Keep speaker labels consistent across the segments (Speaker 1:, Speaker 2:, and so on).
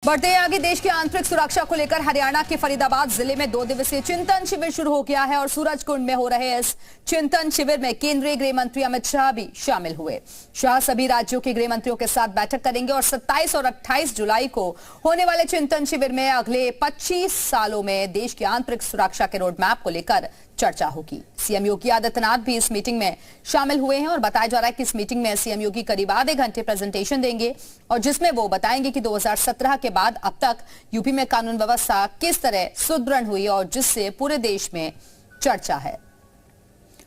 Speaker 1: बढ़ते आगे देश की आंतरिक सुरक्षा को लेकर हरियाणा के फरीदाबाद जिले में 2 दिवसीय चिंतन शिविर शुरू हो गया है और सूरजकुंड में हो रहे इस चिंतन शिविर में केंद्रीय गृह मंत्री अमित शाह भी शामिल हुए। शाह सभी राज्यों के गृह मंत्रियों के साथ बैठक करेंगे और 27 और 28 जुलाई को होने वाले चिंतन शिविर में अगले 25 सालों में देश की आंतरिक सुरक्षा के रोड मैप को लेकर चर्चा होगी। सीएम योगी आदित्यनाथ भी इस मीटिंग में शामिल हुए हैं और बताया जा रहा है कि इस मीटिंग में सीएम योगी करीब आधे घंटे प्रेजेंटेशन देंगे और जिसमें वो बताएंगे कि 2017 के बाद अब तक यूपी में कानून व्यवस्था किस तरह सुदृढ़ हुई और जिससे पूरे देश में चर्चा है।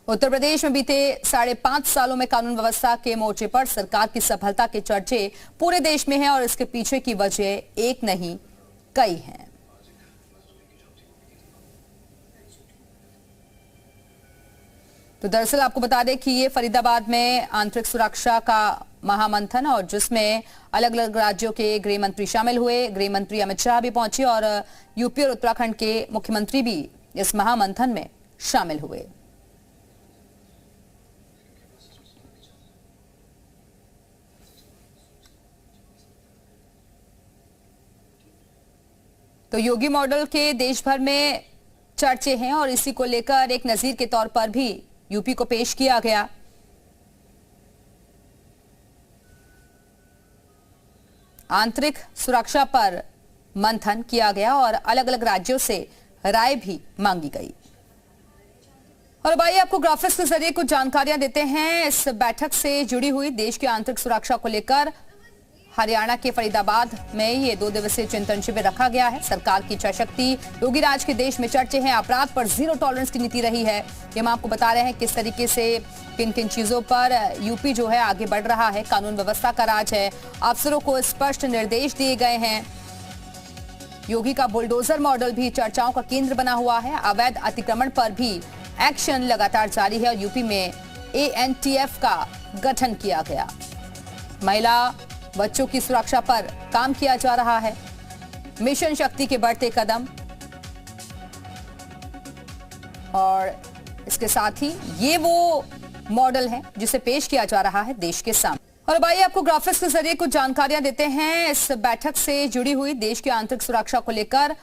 Speaker 1: उत्तर प्रदेश में बीते 5.5 सालों में कानून व्यवस्था के मोर्चे पर सरकार की सफलता के चर्चे पूरे देश में हैं और इसके पीछे की वजह एक नहीं कई हैं। तो दरअसल आपको बता दें कि ये फरीदाबाद में आंतरिक सुरक्षा का महामंथन और जिसमें अलग अलग राज्यों के गृह मंत्री शामिल हुए। गृह मंत्री अमित शाह भी पहुंचे और यूपी और उत्तराखंड के मुख्यमंत्री भी इस महामंथन में शामिल हुए। तो योगी मॉडल के देश भर में चर्चे हैं और इसी को लेकर एक नजीर के तौर पर भी यूपी को पेश किया गया। आंतरिक सुरक्षा पर मंथन किया गया और अलग अलग राज्यों से राय भी मांगी गई। और भाई आपको ग्राफिक्स के जरिए कुछ जानकारियां देते हैं इस बैठक से जुड़ी हुई देश की आंतरिक सुरक्षा को लेकर। हरियाणा के फरीदाबाद में ये 2 दिवसीय चिंतन शिविर रखा गया है। सरकार की इच्छा शक्ति, योगी राज के देश में चर्चे हैं, अपराध पर जीरो टॉलरेंस की नीति रही है। ये हम आपको बता रहे हैं किस तरीके से किन किन चीजों पर यूपी जो है आगे बढ़ रहा है। कानून व्यवस्था का राज है, अफसरों को स्पष्ट निर्देश दिए गए हैं। योगी का बुलडोजर मॉडल भी चर्चाओं का केंद्र बना हुआ है। अवैध अतिक्रमण पर भी एक्शन लगातार जारी है और यूपी में ANTF का गठन किया गया। महिला बच्चों की सुरक्षा पर काम किया जा रहा है। मिशन शक्ति के बढ़ते कदम और इसके साथ ही ये वो मॉडल है जिसे पेश किया जा रहा है देश के सामने। और भाई आपको ग्राफिक्स के जरिए कुछ जानकारियां देते हैं इस बैठक से जुड़ी हुई देश की आंतरिक सुरक्षा को लेकर।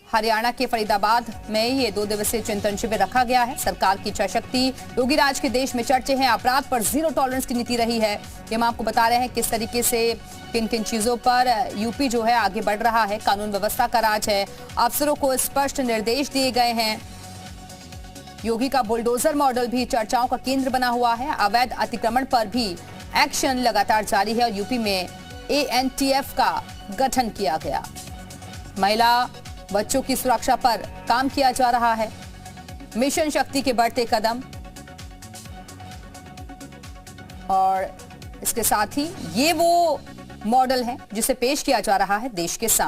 Speaker 1: हरियाणा के फरीदाबाद में ये 2 दिवसीय चिंतन शिविर रखा गया है। सरकार की इच्छा शक्ति, योगी राज के देश में चर्चे हैं, अपराध पर जीरो टॉलरेंस की नीति रही है। ये हम आपको बता रहे हैं किस तरीके से किन किन चीजों पर यूपी जो है आगे बढ़ रहा है। कानून व्यवस्था का राज है, अफसरों को स्पष्ट निर्देश दिए गए हैं। योगी का बुलडोजर मॉडल भी चर्चाओं का केंद्र बना हुआ है। अवैध अतिक्रमण पर भी एक्शन लगातार जारी है और यूपी में ANTF का गठन किया गया। महिला बच्चों की सुरक्षा पर काम किया जा रहा है। मिशन शक्ति के बढ़ते कदम और इसके साथ ही ये वो मॉडल है जिसे पेश किया जा रहा है देश के सामने।